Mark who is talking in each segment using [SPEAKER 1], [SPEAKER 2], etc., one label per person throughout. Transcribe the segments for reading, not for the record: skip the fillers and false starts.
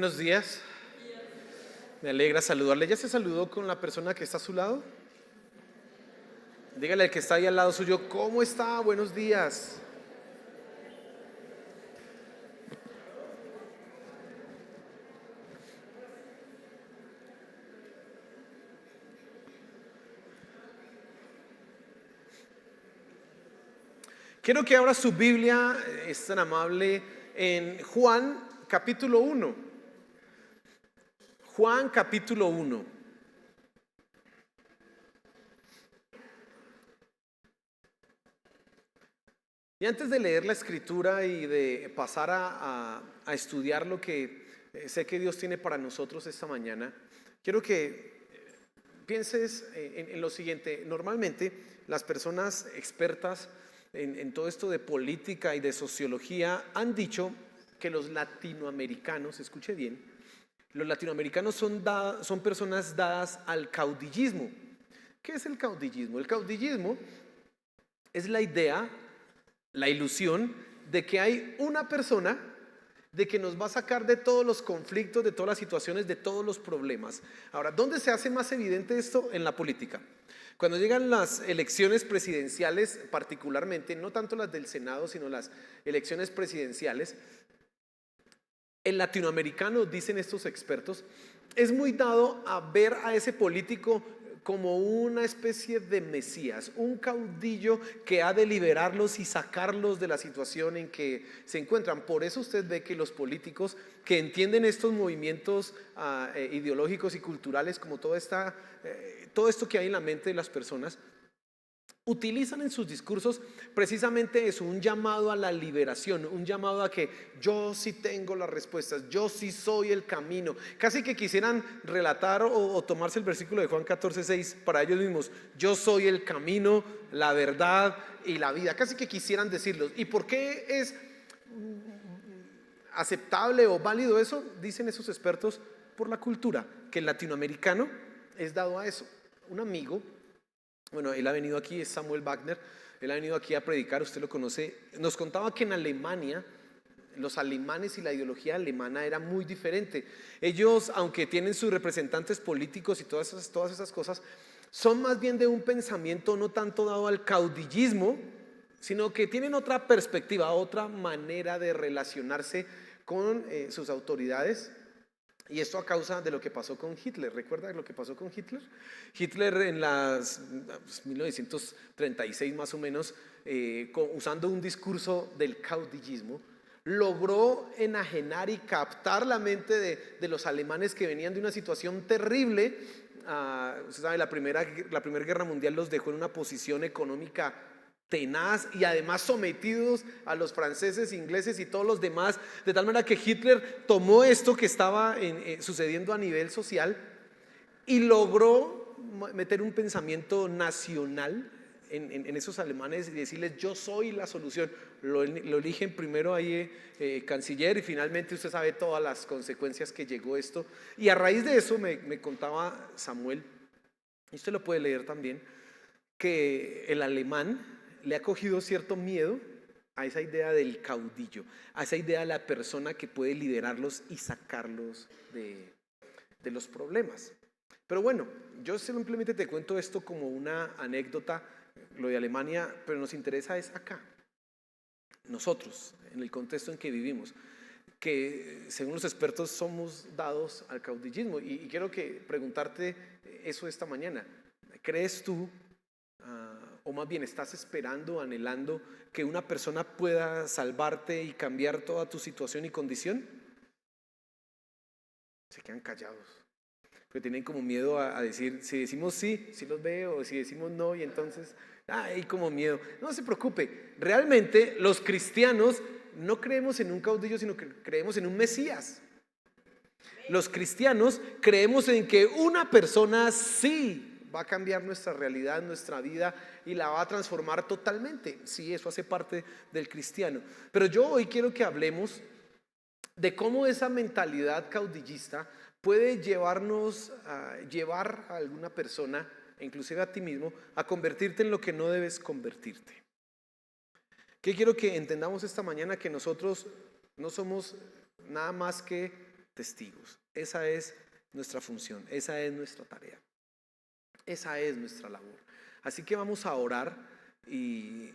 [SPEAKER 1] Buenos días, me alegra saludarle. ¿Ya se saludó con la persona que está a su lado? Dígale al que está ahí al lado suyo, ¿cómo está? Buenos días. Quiero que abra su Biblia, es tan amable, en Juan capítulo 1. Juan capítulo 1. Y antes de leer la escritura y de pasar a estudiar lo que sé que Dios tiene para nosotros esta mañana, quiero que pienses en lo siguiente. Normalmente las personas expertas en todo esto de política y de sociología han dicho que los latinoamericanos, escuche bien, los latinoamericanos son personas dadas al caudillismo. ¿Qué es el caudillismo? El caudillismo es la idea, la ilusión de que hay una persona de que nos va a sacar de todos los conflictos, de todas las situaciones, de todos los problemas. Ahora, ¿dónde se hace más evidente esto? En la política. Cuando llegan las elecciones presidenciales, particularmente, no tanto las del Senado, sino las elecciones presidenciales, el latinoamericano, dicen estos expertos, es muy dado a ver a ese político como una especie de mesías, un caudillo que ha de liberarlos y sacarlos de la situación en que se encuentran. Por eso usted ve que los políticos que entienden estos movimientos ideológicos y culturales, como todo esto que hay en la mente de las personas, utilizan en sus discursos precisamente eso, un llamado a la liberación, un llamado a que yo sí tengo las respuestas, yo sí soy el camino. Casi que quisieran relatar o tomarse el versículo de Juan 14:6 para ellos mismos: yo soy el camino, la verdad y la vida. Casi que quisieran decirlo. ¿Y por qué es aceptable o válido eso? Dicen esos expertos, por la cultura, que el latinoamericano es dado a eso. Un amigo, bueno, él ha venido aquí, es Samuel Wagner, él ha venido aquí a predicar, usted lo conoce, nos contaba que en Alemania, los alemanes y la ideología alemana era muy diferente. Ellos, aunque tienen sus representantes políticos y todas esas cosas, son más bien de un pensamiento no tanto dado al caudillismo, sino que tienen otra perspectiva, otra manera de relacionarse con sus autoridades. Y esto a causa de lo que pasó con Hitler. ¿Recuerda lo que pasó con Hitler? Hitler en las 1936 más o menos, usando un discurso del caudillismo, logró enajenar y captar la mente de los alemanes que venían de una situación terrible. Usted sabe, la primera guerra mundial los dejó en una posición económica tenaz y además sometidos a los franceses, ingleses y todos los demás, de tal manera que Hitler tomó esto que estaba sucediendo a nivel social y logró meter un pensamiento nacional en esos alemanes y decirles: yo soy la solución. Lo eligen primero ahí canciller, y finalmente usted sabe todas las consecuencias que llegó esto. Y a raíz de eso me contaba Samuel, y usted lo puede leer también, que el alemán le ha cogido cierto miedo a esa idea del caudillo, a esa idea de la persona que puede liderarlos y sacarlos de los problemas. Pero bueno, yo simplemente te cuento esto como una anécdota, lo de Alemania, pero nos interesa es acá, nosotros, en el contexto en que vivimos, que según los expertos somos dados al caudillismo. Y quiero preguntarte eso esta mañana. ¿Crees tú, o más bien estás esperando, anhelando que una persona pueda salvarte y cambiar toda tu situación y condición? Se quedan callados, porque tienen como miedo a decir, si decimos sí, sí los veo, o si decimos no, y entonces hay como miedo. No se preocupe, realmente los cristianos no creemos en un caudillo, sino que creemos en un Mesías. Los cristianos creemos en que una persona sí va a cambiar nuestra realidad, nuestra vida, y la va a transformar totalmente. Sí, eso hace parte del cristiano. Pero yo hoy quiero que hablemos de cómo esa mentalidad caudillista puede llevar a alguna persona, inclusive a ti mismo, a convertirte en lo que no debes convertirte. ¿Qué quiero que entendamos esta mañana? Que nosotros no somos nada más que testigos. Esa es nuestra función, esa es nuestra tarea, esa es nuestra labor. Así que vamos a orar y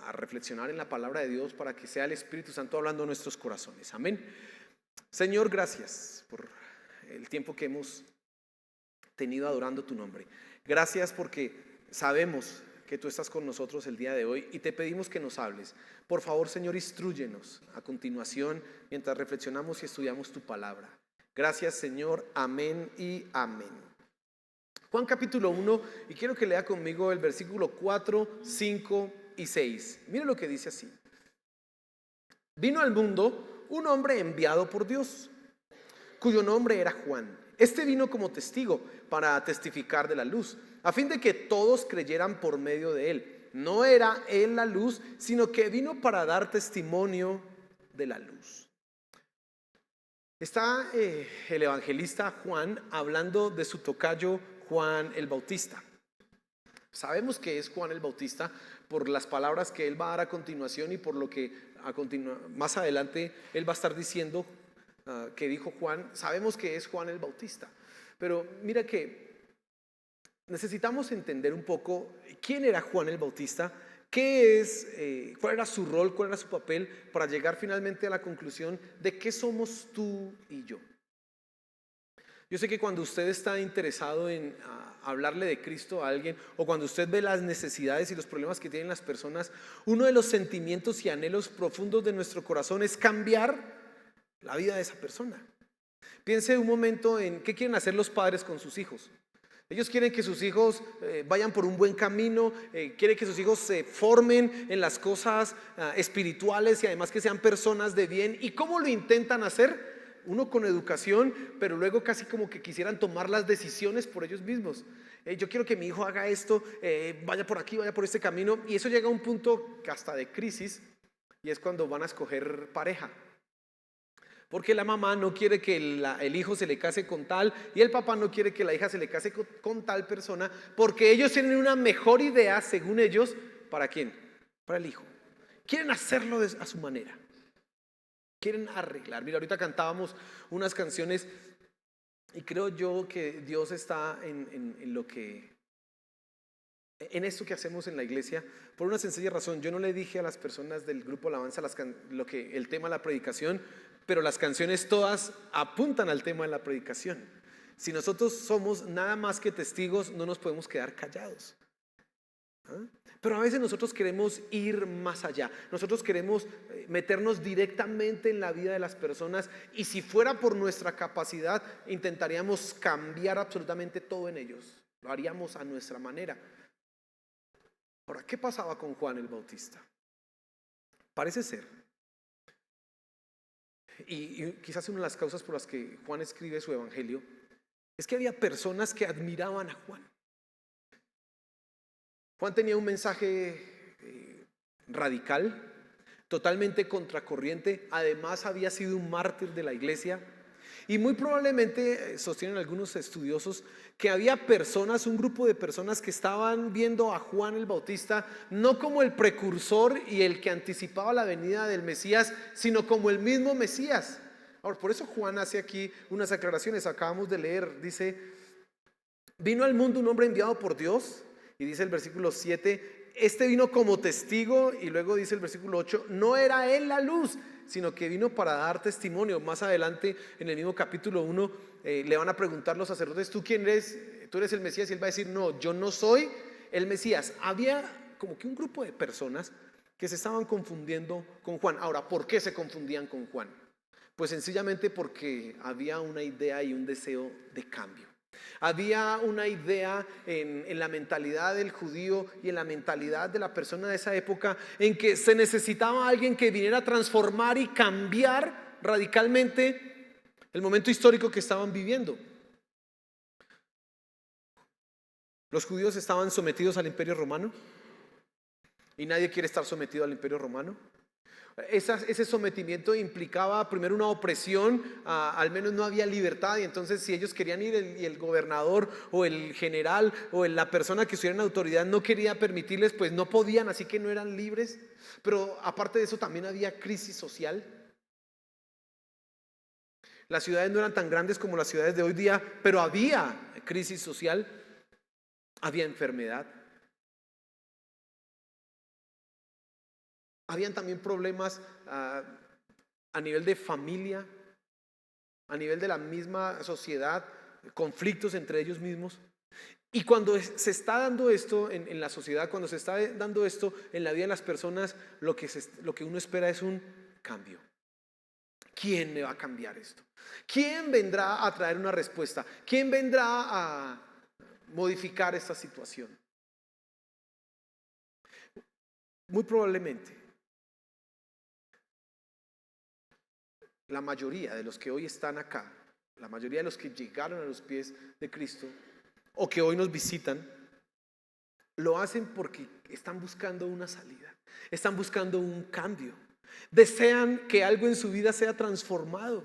[SPEAKER 1] a reflexionar en la palabra de Dios para que sea el Espíritu Santo hablando a nuestros corazones. Amén. Señor, gracias por el tiempo que hemos tenido adorando tu nombre. Gracias porque sabemos que tú estás con nosotros el día de hoy y te pedimos que nos hables. Por favor, Señor, instrúyenos a continuación mientras reflexionamos y estudiamos tu palabra. Gracias, Señor. Amén y amén. Juan capítulo 1, y quiero que lea conmigo el versículo 4, 5 y 6. Mire lo que dice así. Vino al mundo un hombre enviado por Dios, cuyo nombre era Juan. Este vino como testigo para testificar de la luz, a fin de que todos creyeran por medio de él. No era él la luz, sino que vino para dar testimonio de la luz. Está el evangelista Juan hablando de su tocayo Juan el Bautista. Sabemos que es Juan el Bautista por las palabras que él va a dar a continuación y por lo que más adelante él va a estar diciendo que dijo Juan. Sabemos que es Juan el Bautista, pero mira que necesitamos entender un poco quién era Juan el Bautista, cuál era su rol, cuál era su papel para llegar finalmente a la conclusión de qué somos tú y yo. Yo sé que cuando usted está interesado en hablarle de Cristo a alguien, o cuando usted ve las necesidades y los problemas que tienen las personas, uno de los sentimientos y anhelos profundos de nuestro corazón es cambiar la vida de esa persona. Piense un momento en qué quieren hacer los padres con sus hijos. Ellos quieren que sus hijos vayan por un buen camino, quieren que sus hijos se formen en las cosas espirituales y además que sean personas de bien. ¿Y cómo lo intentan hacer? Uno con educación, pero luego casi como que quisieran tomar las decisiones por ellos mismos. Yo quiero que mi hijo haga esto, vaya por aquí, vaya por este camino. Y eso llega a un punto hasta de crisis, y es cuando van a escoger pareja. Porque la mamá no quiere que el hijo se le case con tal, y el papá no quiere que la hija se le case con tal persona, porque ellos tienen una mejor idea, según ellos, ¿para quién? Para el hijo. Quieren hacerlo a su manera. Quieren arreglar. Mira, ahorita cantábamos unas canciones y creo yo que Dios está en esto que hacemos en la iglesia por una sencilla razón. Yo no le dije a las personas del grupo Alabanza el tema de la predicación, pero las canciones todas apuntan al tema de la predicación. Si nosotros somos nada más que testigos, no nos podemos quedar callados. Pero a veces nosotros queremos ir más allá. Nosotros queremos meternos directamente en la vida de las personas, y si fuera por nuestra capacidad intentaríamos cambiar absolutamente todo en ellos. Lo haríamos a nuestra manera. Ahora, ¿qué pasaba con Juan el Bautista? Parece ser, y quizás una de las causas por las que Juan escribe su evangelio, es que había personas que admiraban a Juan. Juan tenía un mensaje radical, totalmente contracorriente. Además había sido un mártir de la iglesia, y muy probablemente sostienen algunos estudiosos que había personas, un grupo de personas que estaban viendo a Juan el Bautista no como el precursor y el que anticipaba la venida del Mesías, sino como el mismo Mesías. Ahora, por eso Juan hace aquí unas aclaraciones. Acabamos de leer, dice: vino al mundo un hombre enviado por Dios. Y dice el versículo 7, este vino como testigo. Y luego dice el versículo 8, no era él la luz, sino que vino para dar testimonio. Más adelante en el mismo capítulo 1 le van a preguntar los sacerdotes: ¿tú quién eres? ¿Tú eres el Mesías? Y él va a decir: no, yo no soy el Mesías. Había como que un grupo de personas que se estaban confundiendo con Juan. Ahora, ¿por qué se confundían con Juan? Pues sencillamente porque había una idea y un deseo de cambio. Había una idea en la mentalidad del judío y en la mentalidad de la persona de esa época, en que se necesitaba alguien que viniera a transformar y cambiar radicalmente el momento histórico que estaban viviendo. Los judíos estaban sometidos al Imperio Romano y nadie quiere estar sometido al Imperio Romano. Ese sometimiento implicaba primero una opresión, al menos no había libertad, y entonces si ellos querían ir y el gobernador o el general o la persona que estuviera en autoridad no quería permitirles, pues no podían, así que no eran libres. Pero aparte de eso también había crisis social. Las ciudades no eran tan grandes como las ciudades de hoy día, pero había crisis social, había enfermedad. Habían también problemas a nivel de familia, a nivel de la misma sociedad, conflictos entre ellos mismos. Y cuando se está dando esto en la sociedad, cuando se está dando esto en la vida de las personas, lo que uno espera es un cambio. ¿Quién me va a cambiar esto? ¿Quién vendrá a traer una respuesta? ¿Quién vendrá a modificar esta situación? Muy probablemente la mayoría de los que hoy están acá, la mayoría de los que llegaron a los pies de Cristo o que hoy nos visitan, lo hacen porque están buscando una salida, están buscando un cambio, desean que algo en su vida sea transformado.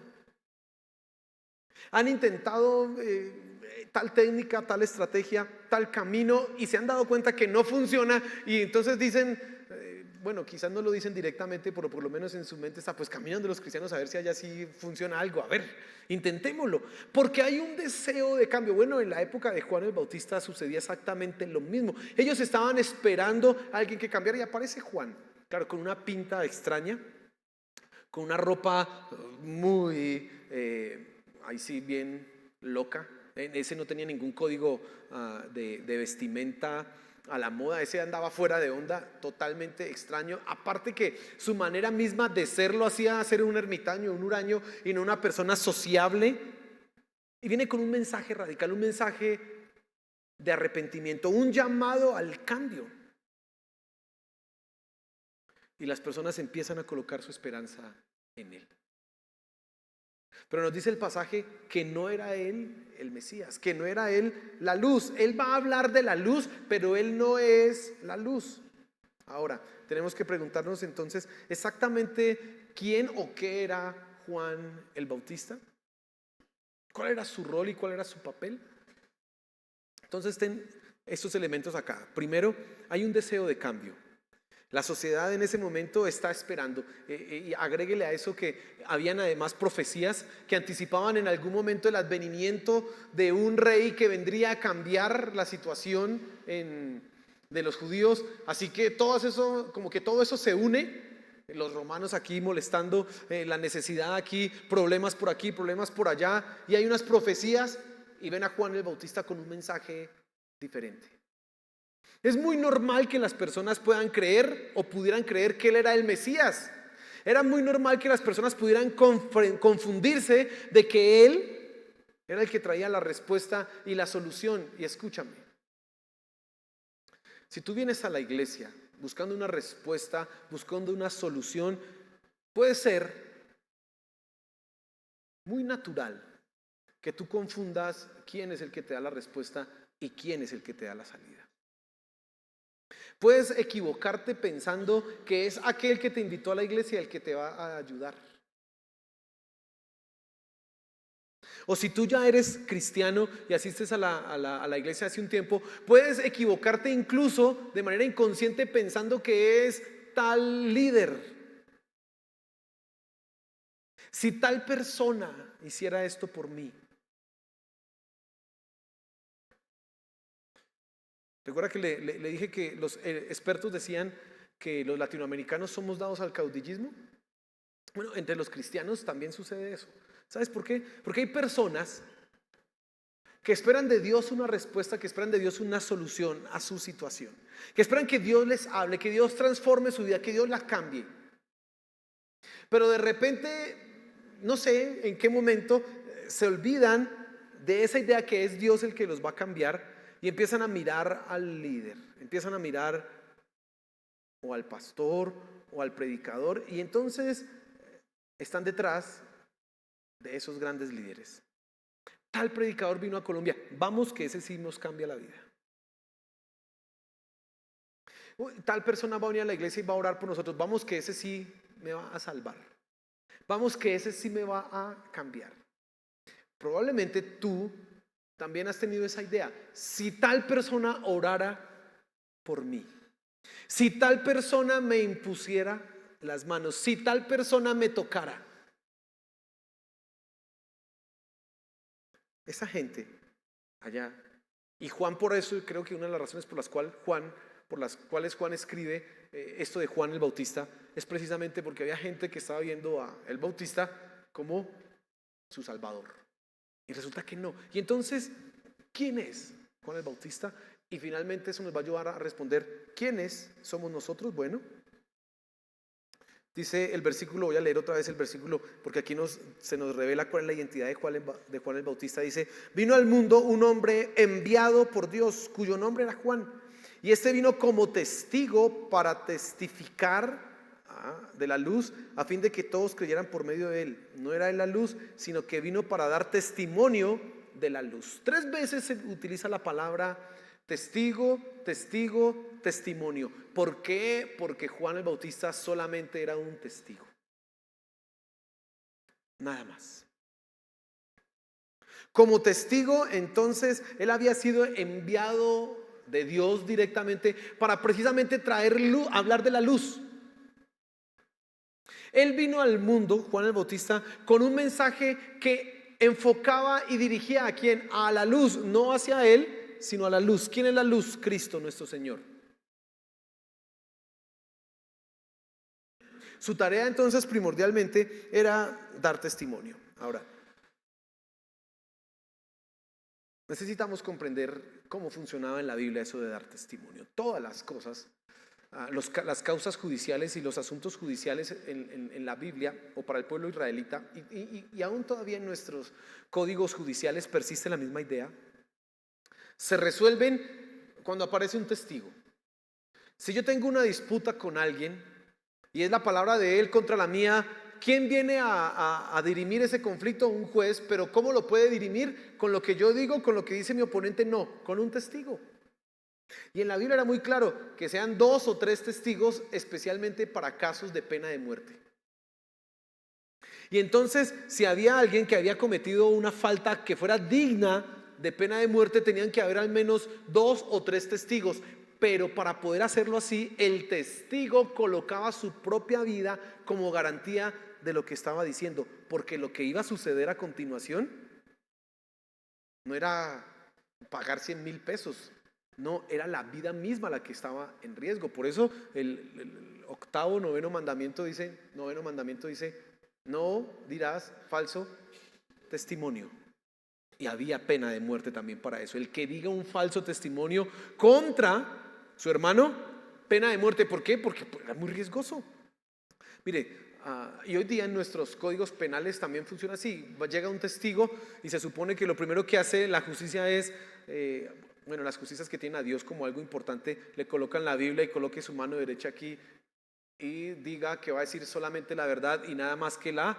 [SPEAKER 1] Han intentado tal técnica, tal estrategia, tal camino y se han dado cuenta que no funciona y entonces dicen, bueno, quizás no lo dicen directamente, pero por lo menos en su mente está, pues caminan de los cristianos a ver si allá sí funciona algo, a ver, intentémoslo, porque hay un deseo de cambio. Bueno, en la época de Juan el Bautista sucedía exactamente lo mismo. Ellos estaban esperando a alguien que cambiara y aparece Juan, claro, con una pinta extraña, con una ropa muy, ahí sí, bien loca. Ese no tenía ningún código de vestimenta a la moda, ese andaba fuera de onda, totalmente extraño. Aparte que su manera misma de ser lo hacía ser un ermitaño, un huraño y no una persona sociable. Y viene con un mensaje radical, un mensaje de arrepentimiento, un llamado al cambio. Y las personas empiezan a colocar su esperanza en él. Pero nos dice el pasaje que no era él el Mesías, que no era él la luz. Él va a hablar de la luz, pero él no es la luz. Ahora, tenemos que preguntarnos entonces exactamente quién o qué era Juan el Bautista. ¿Cuál era su rol y cuál era su papel? Entonces, ten estos elementos acá. Primero, hay un deseo de cambio. La sociedad en ese momento está esperando, y agréguele a eso que habían además profecías que anticipaban en algún momento el advenimiento de un rey que vendría a cambiar la situación de los judíos. Así que todo eso, como que todo eso se une. Los romanos aquí molestando, la necesidad aquí, problemas por aquí, problemas por allá, y hay unas profecías y ven a Juan el Bautista con un mensaje diferente. Es muy normal que las personas puedan creer o pudieran creer que él era el Mesías. Era muy normal que las personas pudieran confundirse de que él era el que traía la respuesta y la solución. Y escúchame, si tú vienes a la iglesia buscando una respuesta, buscando una solución, puede ser muy natural que tú confundas quién es el que te da la respuesta y quién es el que te da la salida. Puedes equivocarte pensando que es aquel que te invitó a la iglesia el que te va a ayudar. O si tú ya eres cristiano y asistes a la iglesia hace un tiempo, puedes equivocarte incluso de manera inconsciente pensando que es tal líder. Si tal persona hiciera esto por mí. Recuerda que le dije que los expertos decían que los latinoamericanos somos dados al caudillismo. Bueno, entre los cristianos también sucede eso. ¿Sabes por qué? Porque hay personas que esperan de Dios una respuesta, que esperan de Dios una solución a su situación, que esperan que Dios les hable, que Dios transforme su vida, que Dios la cambie. Pero de repente, no sé en qué momento, se olvidan de esa idea que es Dios el que los va a cambiar y empiezan a mirar al líder, empiezan a mirar o al pastor o al predicador y entonces están detrás de esos grandes líderes. Tal predicador vino a Colombia, vamos que ese sí nos cambia la vida. Tal persona va a venir a la iglesia y va a orar por nosotros, vamos que ese sí me va a salvar. Vamos que ese sí me va a cambiar. Probablemente tú también has tenido esa idea. Si tal persona orara por mí, si tal persona me impusiera las manos, si tal persona me tocara, esa gente allá. Y Juan, por eso, creo que una de las razones por las cuales Juan escribe esto de Juan el Bautista, es precisamente porque había gente que estaba viendo a el Bautista como su Salvador. Y resulta que no. Y entonces, ¿quién es Juan el Bautista? Y finalmente eso nos va a ayudar a responder, ¿quiénes somos nosotros? Bueno, dice el versículo, voy a leer otra vez el versículo, porque aquí se nos revela cuál es la identidad de Juan el Bautista. Dice, vino al mundo un hombre enviado por Dios, cuyo nombre era Juan. Y este vino como testigo para testificar de la luz, a fin de que todos creyeran por medio de él. No era él la luz, sino que vino para dar testimonio de la luz. 3 veces se utiliza la palabra testigo, testigo, testimonio. ¿Por qué? Porque Juan el Bautista solamente era un testigo. Nada más. Como testigo, entonces, él había sido enviado de Dios directamente para precisamente traer luz, hablar de la luz. Él vino al mundo, Juan el Bautista, con un mensaje que enfocaba y dirigía a quién, a la luz, no hacia él, sino a la luz. ¿Quién es la luz? Cristo nuestro Señor. Su tarea entonces primordialmente era dar testimonio. Ahora, necesitamos comprender cómo funcionaba en la Biblia eso de dar testimonio. Todas las cosas, las causas judiciales y los asuntos judiciales en la Biblia o para el pueblo israelita y aún todavía en nuestros códigos judiciales persiste la misma idea. Se resuelven cuando aparece un testigo. Si yo tengo una disputa con alguien y es la palabra de él contra la mía, ¿quién viene a dirimir ese conflicto? Un juez. Pero ¿cómo lo puede dirimir? Con lo que yo digo, con lo que dice mi oponente. No, con un testigo. Y en la Biblia era muy claro que sean 2 o 3 testigos, especialmente para casos de pena de muerte. Y entonces, si había alguien que había cometido una falta que fuera digna de pena de muerte, tenían que haber al menos 2 o 3 testigos. Pero para poder hacerlo así, el testigo colocaba su propia vida como garantía de lo que estaba diciendo, porque lo que iba a suceder a continuación no era pagar 100,000 pesos, no, era la vida misma la que estaba en riesgo. Por eso el noveno mandamiento dice, no dirás falso testimonio. Y había pena de muerte también para eso. El que diga un falso testimonio contra su hermano, pena de muerte. ¿Por qué? Porque era muy riesgoso. Mire, y hoy día en nuestros códigos penales también funciona así. Llega un testigo y se supone que lo primero que hace la justicia es, las justicias que tienen a Dios como algo importante, le colocan la Biblia y coloque su mano derecha aquí y diga que va a decir solamente la verdad y nada más que la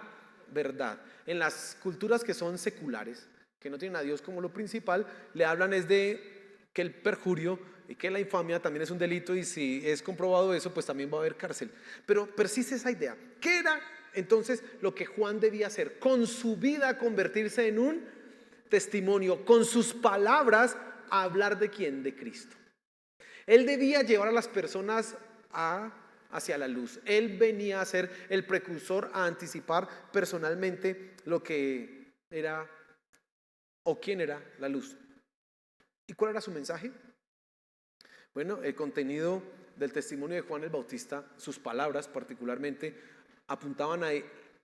[SPEAKER 1] verdad. En las culturas que son seculares, que no tienen a Dios como lo principal, le hablan es de que el perjurio y que la infamia también es un delito, y si es comprobado eso, pues también va a haber cárcel. Pero persiste esa idea. ¿Qué era entonces lo que Juan debía hacer? Con su vida convertirse en un testimonio, con sus palabras hablar de quién, de Cristo. Él debía llevar a las personas hacia la luz. Él venía a ser el precursor, a anticipar personalmente lo que era o quién era la luz. ¿Y cuál era su mensaje? Bueno, el contenido del testimonio de Juan el Bautista, sus palabras particularmente, apuntaban a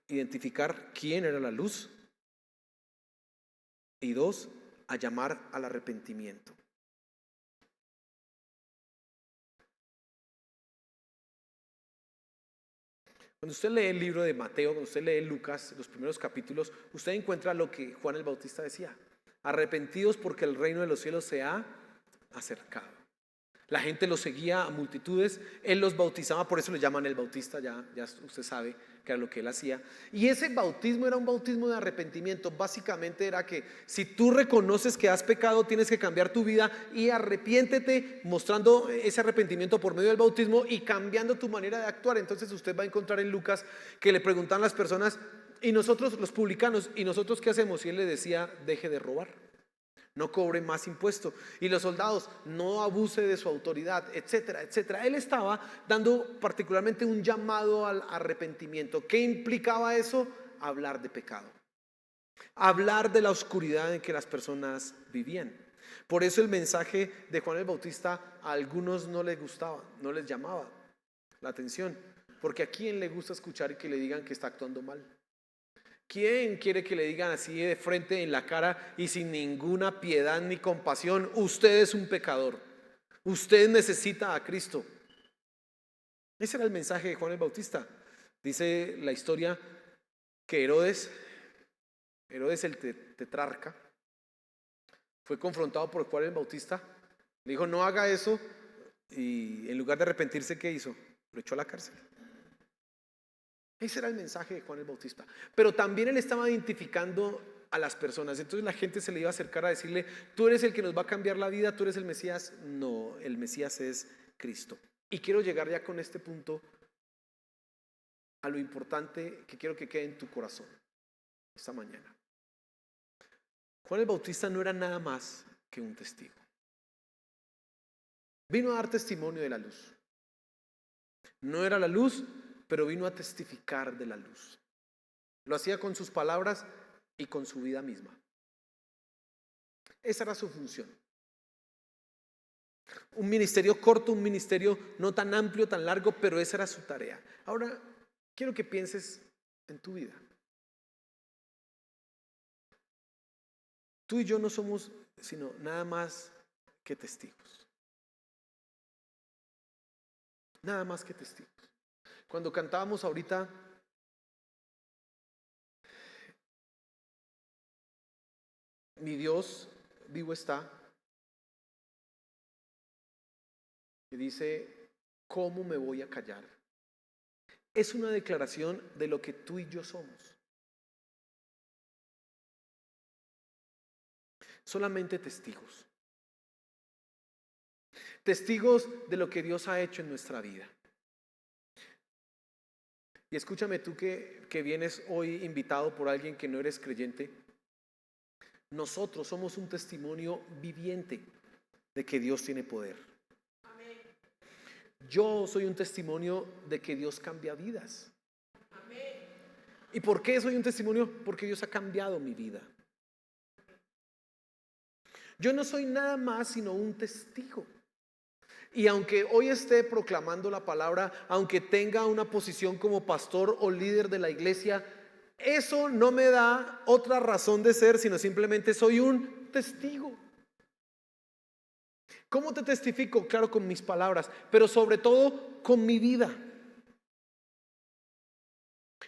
[SPEAKER 1] identificar quién era la luz y 2, a llamar al arrepentimiento. Cuando usted lee el libro de Mateo, cuando usted lee Lucas, los primeros capítulos, usted encuentra lo que Juan el Bautista decía: arrepentidos porque el reino de los cielos se ha acercado. La gente lo seguía a multitudes, él los bautizaba, por eso le llaman el Bautista, ya usted sabe que era lo que él hacía. Y ese bautismo era un bautismo de arrepentimiento. Básicamente era que si tú reconoces que has pecado, tienes que cambiar tu vida y arrepiéntete, mostrando ese arrepentimiento por medio del bautismo y cambiando tu manera de actuar. Entonces usted va a encontrar en Lucas que le preguntan las personas: ¿y nosotros los publicanos, y nosotros qué hacemos? Y él le decía: deje de robar, no cobre más impuesto. Y los soldados: no abuse de su autoridad, etcétera, etcétera. Él estaba dando particularmente un llamado al arrepentimiento. ¿Qué implicaba eso? Hablar de pecado. hablar de la oscuridad en que las personas vivían. Por eso el mensaje de Juan el Bautista a algunos no les gustaba, no les llamaba la atención, porque ¿a quién le gusta escuchar que le digan que está actuando mal? ¿Quién quiere que le digan así de frente en la cara y sin ninguna piedad ni compasión: usted es un pecador, usted necesita a Cristo? Ese era el mensaje de Juan el Bautista. Dice la historia que Herodes el tetrarca, fue confrontado por Juan el Bautista. Le dijo: no haga eso. Y en lugar de arrepentirse, ¿qué hizo? Lo echó a la cárcel. Ese era el mensaje de Juan el Bautista. Pero también él estaba identificando a las personas. Entonces la gente se le iba a acercar a decirle: tú eres el que nos va a cambiar la vida, tú eres el Mesías. No, el Mesías es Cristo. Y quiero llegar ya con este punto a lo importante que quiero que quede en tu corazón esta mañana. Juan el Bautista no era nada más que un testigo. Vino a dar testimonio de la luz. No era la luz, pero vino a testificar de la luz. Lo hacía con sus palabras y con su vida misma. Esa era su función. Un ministerio corto, un ministerio no tan amplio, tan largo, pero esa era su tarea. Ahora, quiero que pienses en tu vida. Tú y yo no somos sino nada más que testigos. Nada más que testigos. Cuando cantábamos ahorita, mi Dios vivo está, y dice: ¿cómo me voy a callar? Es una declaración de lo que tú y yo somos. Solamente testigos. Testigos de lo que Dios ha hecho en nuestra vida. Y escúchame tú que vienes hoy invitado por alguien que no eres creyente. Nosotros somos un testimonio viviente de que Dios tiene poder. Yo soy un testimonio de que Dios cambia vidas. ¿Y por qué soy un testimonio? Porque Dios ha cambiado mi vida. Yo no soy nada más sino un testigo. Y aunque hoy esté proclamando la palabra, aunque tenga una posición como pastor o líder de la iglesia, eso no me da otra razón de ser, sino simplemente soy un testigo. ¿Cómo te testifico? Claro, con mis palabras, pero sobre todo con mi vida.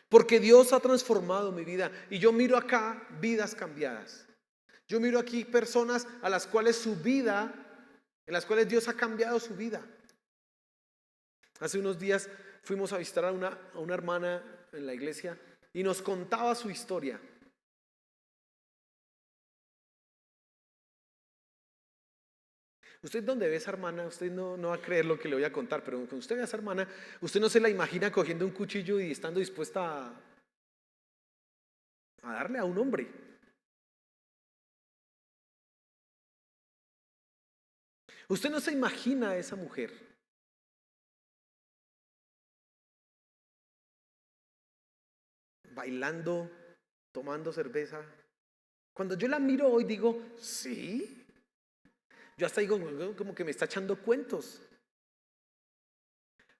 [SPEAKER 1] Porque Dios ha transformado mi vida y yo miro acá vidas cambiadas. Yo miro aquí personas a las cuales su vida, en las cuales Dios ha cambiado su vida. Hace unos días fuimos a visitar a una hermana en la iglesia y nos contaba su historia. Usted donde ve a esa hermana, usted no va a creer lo que le voy a contar, pero cuando usted ve a esa hermana, usted no se la imagina cogiendo un cuchillo y estando dispuesta a darle a un hombre. Usted no se imagina a esa mujer bailando, tomando cerveza. Cuando yo la miro hoy digo: sí. Yo hasta digo como que me está echando cuentos.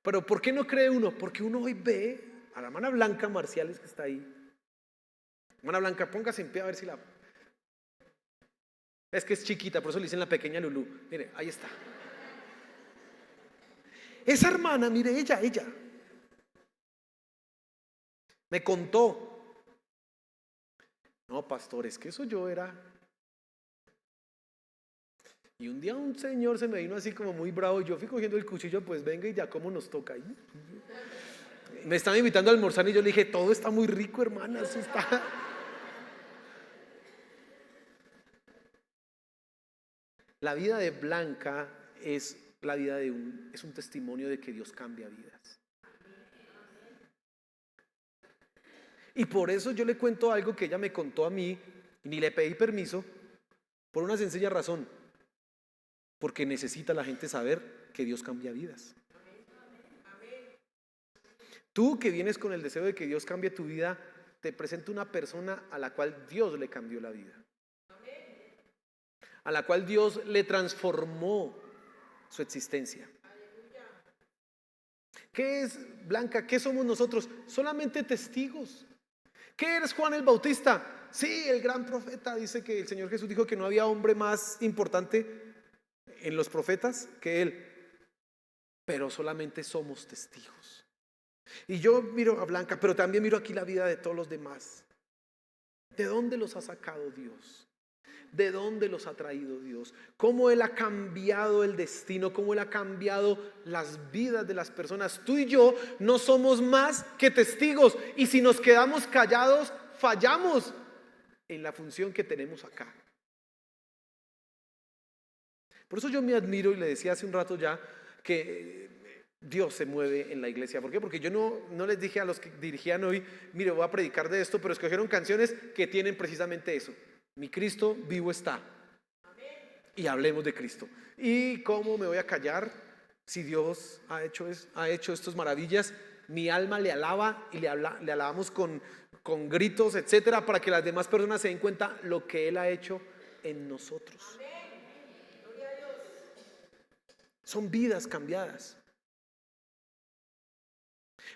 [SPEAKER 1] Pero ¿por qué no cree uno? Porque uno hoy ve a la hermana Blanca Marciales que está ahí. Hermana Blanca, póngase en pie a ver si la... Es que es chiquita, por eso le dicen la pequeña Lulú. Mire, ahí está. Esa hermana, mire, ella me contó: no, pastor, es que eso yo era. Y un día un señor se me vino así como muy bravo y yo fui cogiendo el cuchillo: pues venga y ya, ¿cómo nos toca ahí? Me estaba invitando a almorzar y yo le dije: todo está muy rico, hermana, eso está... La vida de Blanca es la vida es un testimonio de que Dios cambia vidas. Y por eso yo le cuento algo que ella me contó a mí y ni le pedí permiso, por una sencilla razón: porque necesita la gente saber que Dios cambia vidas. Tú que vienes con el deseo de que Dios cambie tu vida, te presento una persona a la cual Dios le cambió la vida, a la cual Dios le transformó su existencia. ¿Qué es, Blanca? ¿Qué somos nosotros? Solamente testigos. ¿Qué eres, Juan el Bautista? Sí, el gran profeta. Dice que el Señor Jesús dijo que no había hombre más importante en los profetas que él. Pero solamente somos testigos. Y yo miro a Blanca, pero también miro aquí la vida de todos los demás. ¿De dónde los ha sacado Dios? ¿De dónde los ha traído Dios? ¿Cómo Él ha cambiado el destino? ¿Cómo Él ha cambiado las vidas de las personas? Tú y yo no somos más que testigos. Y si nos quedamos callados, fallamos en la función que tenemos acá. Por eso yo me admiro, y le decía hace un rato ya, que Dios se mueve en la iglesia. ¿Por qué? Porque yo no les dije a los que dirigían hoy, mire, voy a predicar de esto, pero escogieron canciones que tienen precisamente eso. Mi Cristo vivo está. Y hablemos de Cristo. ¿Y cómo me voy a callar si Dios ha hecho estas maravillas? Mi alma le alaba y le alabamos con gritos, etcétera, para que las demás personas se den cuenta lo que Él ha hecho en nosotros. Son vidas cambiadas.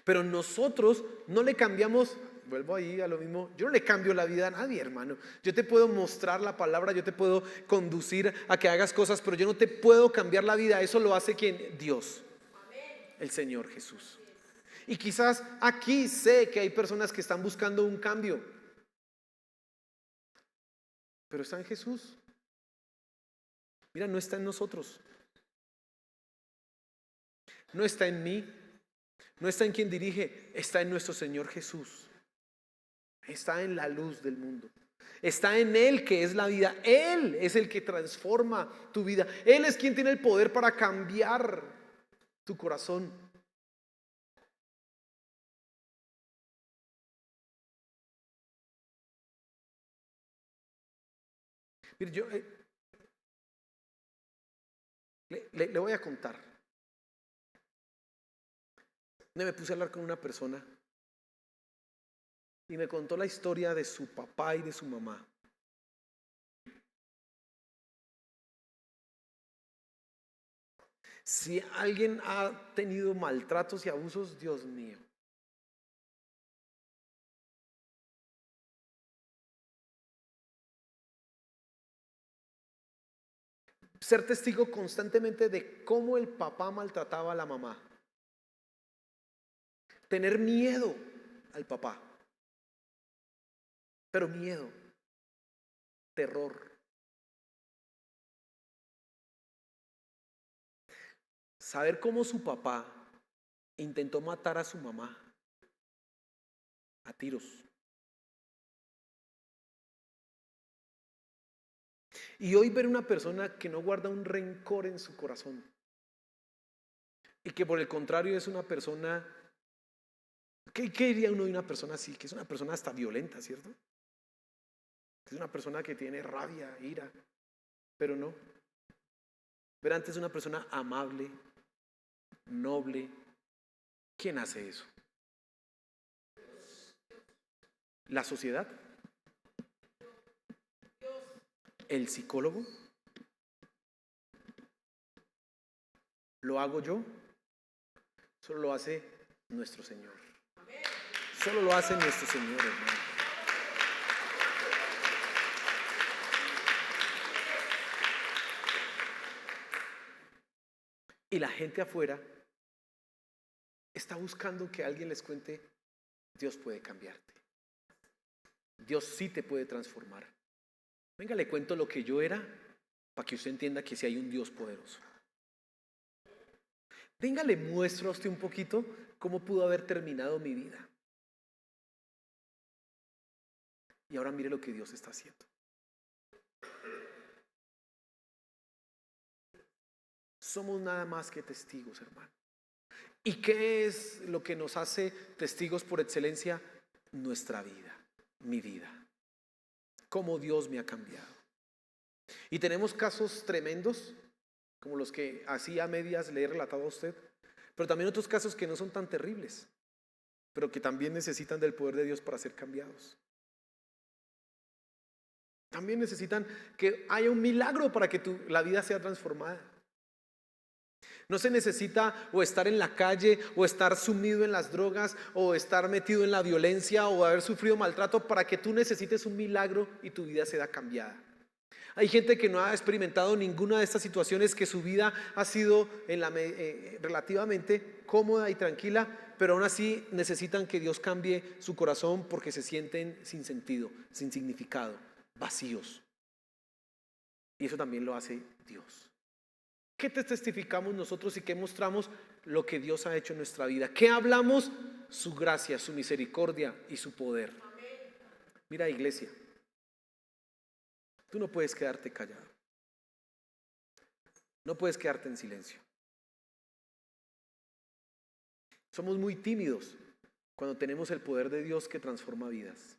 [SPEAKER 1] Pero nosotros no le cambiamos, vuelvo ahí a lo mismo, yo no le cambio la vida a nadie, hermano. Yo te puedo mostrar la palabra, yo te puedo conducir a que hagas cosas, pero yo no te puedo cambiar la vida. Eso lo hace ¿quién? Dios, el Señor Jesús. Y quizás aquí sé que hay personas que están buscando un cambio, pero está en Jesús. Mira, no está en nosotros, no está en mí, no está en quien dirige, está en nuestro Señor Jesús. Está en la luz del mundo. Está en Él, que es la vida. Él es el que transforma tu vida. Él es quien tiene el poder para cambiar tu corazón. Mire, yo le voy a contar. Me puse a hablar con una persona y me contó la historia de su papá y de su mamá. Si alguien ha tenido maltratos y abusos, Dios mío. Ser testigo constantemente de cómo el papá maltrataba a la mamá. Tener miedo al papá. Pero miedo, terror. Saber cómo su papá intentó matar a su mamá a tiros. Y hoy ver una persona que no guarda un rencor en su corazón y que por el contrario es una persona, ¿qué diría uno de una persona así? Que es una persona hasta violenta, ¿cierto? Que es una persona que tiene rabia, ira, pero no. Ver antes una persona amable, noble. ¿Quién hace eso? ¿La sociedad? ¿El psicólogo? ¿Lo hago yo? Solo lo hace nuestro Señor. Solo lo hace nuestro Señor, hermano. Y la gente afuera está buscando que alguien les cuente, Dios puede cambiarte. Dios sí te puede transformar. Venga, le cuento lo que yo era para que usted entienda que sí hay un Dios poderoso. Venga, le muestro a usted un poquito cómo pudo haber terminado mi vida. Y ahora mire lo que Dios está haciendo. Somos nada más que testigos, hermano. ¿Y qué es lo que nos hace testigos por excelencia? Nuestra vida, mi vida. Cómo Dios me ha cambiado. Y tenemos casos tremendos, como los que así a medias le he relatado a usted, pero también otros casos que no son tan terribles. pero que también necesitan del poder de Dios para ser cambiados. También necesitan que haya un milagro para que la vida sea transformada. No se necesita o estar en la calle, o estar sumido en las drogas, o estar metido en la violencia, o haber sufrido maltrato para que tú necesites un milagro y tu vida sea cambiada. Hay gente que no ha experimentado ninguna de estas situaciones, que su vida ha sido relativamente cómoda y tranquila, pero aún así necesitan que Dios cambie su corazón porque se sienten sin sentido, sin significado, vacíos. Y eso también lo hace Dios. ¿Qué te testificamos nosotros y qué mostramos? Lo que Dios ha hecho en nuestra vida. ¿Qué hablamos? Su gracia, su misericordia y su poder. Mira, iglesia, tú no puedes quedarte callado. No puedes quedarte en silencio. Somos muy tímidos cuando tenemos el poder de Dios que transforma vidas.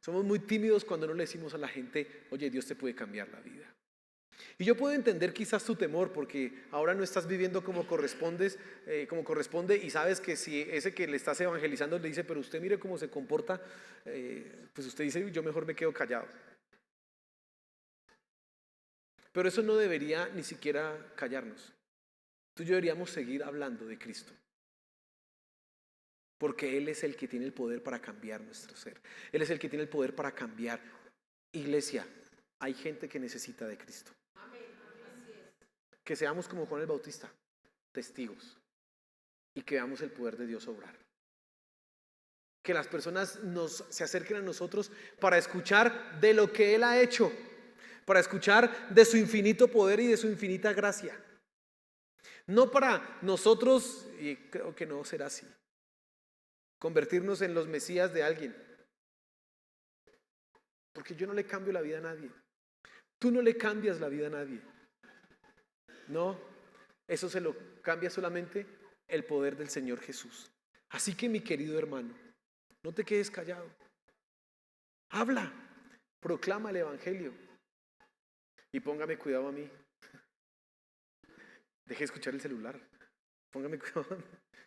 [SPEAKER 1] Somos muy tímidos cuando no le decimos a la gente: oye, Dios te puede cambiar la vida. Y yo puedo entender quizás tu temor, porque ahora no estás viviendo como corresponde, y sabes que si ese que le estás evangelizando le dice: pero usted mire cómo se comporta, pues usted dice: yo mejor me quedo callado. Pero eso no debería ni siquiera callarnos. Tú y yo deberíamos seguir hablando de Cristo, porque Él es el que tiene el poder para cambiar nuestro ser. Él es el que tiene el poder para cambiar. Iglesia, hay gente que necesita de Cristo. Que seamos como Juan el Bautista, testigos, y que veamos el poder de Dios obrar. Que las personas se acerquen a nosotros para escuchar de lo que Él ha hecho, para escuchar de su infinito poder y de su infinita gracia. No para nosotros, y creo que no será así, convertirnos en los mesías de alguien. Porque yo no le cambio la vida a nadie. Tú no le cambias la vida a nadie. No, eso se lo cambia solamente el poder del Señor Jesús. Así que, mi querido hermano, no te quedes callado. Habla, proclama el evangelio. Y póngame cuidado a mí. Deje de escuchar el celular. Póngame cuidado a mí.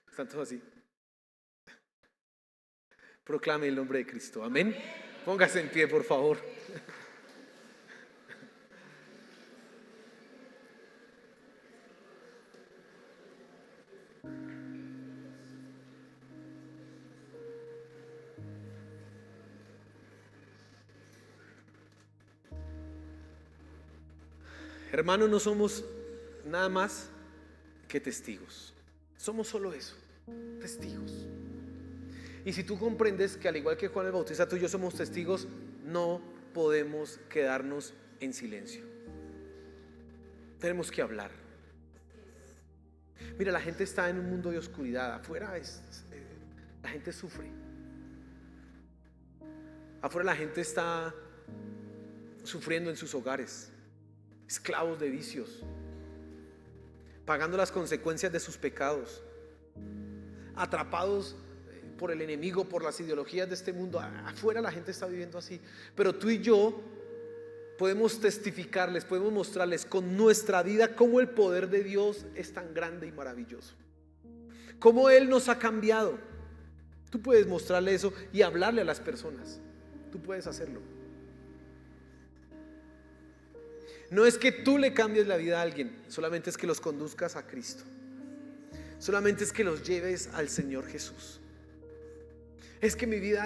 [SPEAKER 1] Están todos así. Proclame el nombre de Cristo. Amén. Póngase en pie, por favor. Hermanos, no somos nada más que testigos. Somos solo eso, testigos. Y si tú comprendes que al igual que Juan el Bautista, tú y yo somos testigos, no podemos quedarnos en silencio. Tenemos que hablar. Mira, la gente está en un mundo de oscuridad. Afuera la gente sufre. Afuera la gente está sufriendo en sus hogares, esclavos de vicios, pagando las consecuencias de sus pecados, atrapados por el enemigo, por las ideologías de este mundo. Afuera la gente está viviendo así. Pero tú y yo podemos testificarles, podemos mostrarles con nuestra vida cómo el poder de Dios es tan grande y maravilloso, cómo Él nos ha cambiado. Tú puedes mostrarle eso y hablarle a las personas. Tú puedes hacerlo. No es que tú le cambies la vida a alguien, solamente es que los conduzcas a Cristo. Solamente es que los lleves al Señor Jesús. Es que mi vida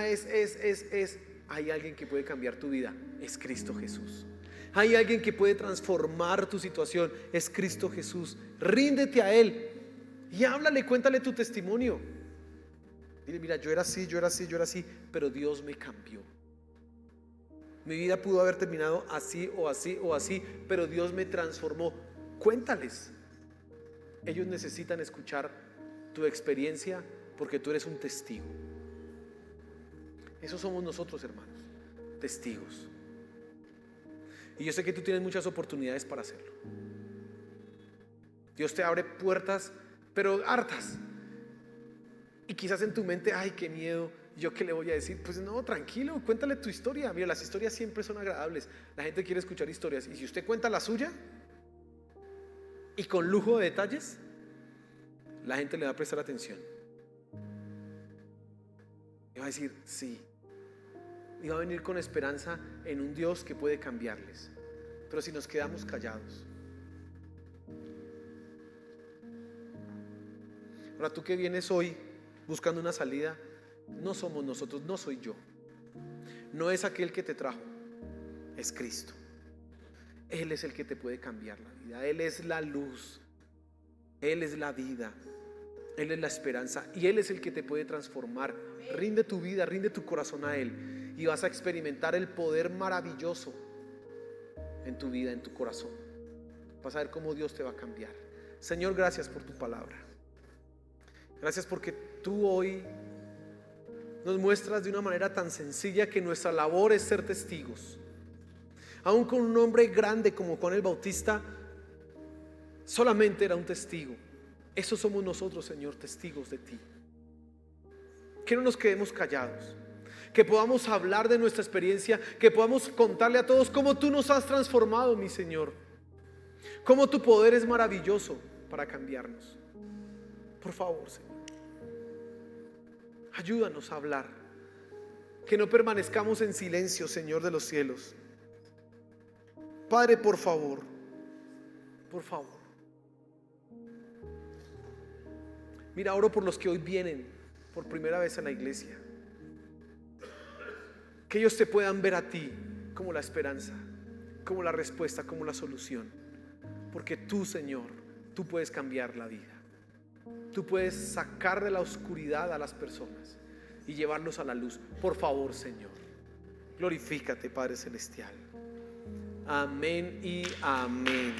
[SPEAKER 1] hay alguien que puede cambiar tu vida, es Cristo Jesús. Hay alguien que puede transformar tu situación, es Cristo Jesús. Ríndete a Él y háblale, cuéntale tu testimonio. Dile: mira, yo era así, pero Dios me cambió. Mi vida pudo haber terminado así o así o así, pero Dios me transformó. Cuéntales. Ellos necesitan escuchar tu experiencia porque tú eres un testigo. Eso somos nosotros, hermanos, testigos. Y yo sé que tú tienes muchas oportunidades para hacerlo. Dios te abre puertas, pero hartas. Y quizás en tu mente: ay, qué miedo, ¿yo qué le voy a decir? Pues no, tranquilo, cuéntale tu historia. Mira, las historias siempre son agradables. La gente quiere escuchar historias. Y si usted cuenta la suya y con lujo de detalles, la gente le va a prestar atención. Y va a decir, sí. Y va a venir con esperanza en un Dios que puede cambiarles. Pero si nos quedamos callados. Ahora tú que vienes hoy buscando una salida, no somos nosotros, no soy yo. No es aquel que te trajo, es Cristo. Él es el que te puede cambiar la vida. Él es la luz. Él es la vida. Él es la esperanza. Y Él es el que te puede transformar. Rinde tu vida, rinde tu corazón a Él. Y vas a experimentar el poder maravilloso en tu vida, en tu corazón. Vas a ver cómo Dios te va a cambiar. Señor, gracias por tu palabra. Gracias porque tú hoy nos muestras de una manera tan sencilla que nuestra labor es ser testigos. Aún con un hombre grande como Juan el Bautista, solamente era un testigo. Eso somos nosotros, Señor, testigos de ti. Que no nos quedemos callados, que podamos hablar de nuestra experiencia, que podamos contarle a todos cómo tú nos has transformado, mi Señor, cómo tu poder es maravilloso para cambiarnos. Por favor, Señor, ayúdanos a hablar, que no permanezcamos en silencio, Señor de los cielos. Padre, por favor, por favor. Mira, oro por los que hoy vienen por primera vez a la iglesia. Que ellos te puedan ver a ti como la esperanza, como la respuesta, como la solución. Porque tú, Señor, tú puedes cambiar la vida. Tú puedes sacar de la oscuridad a las personas y llevarlos a la luz. Por favor, Señor, glorifícate, Padre Celestial. Amén y amén.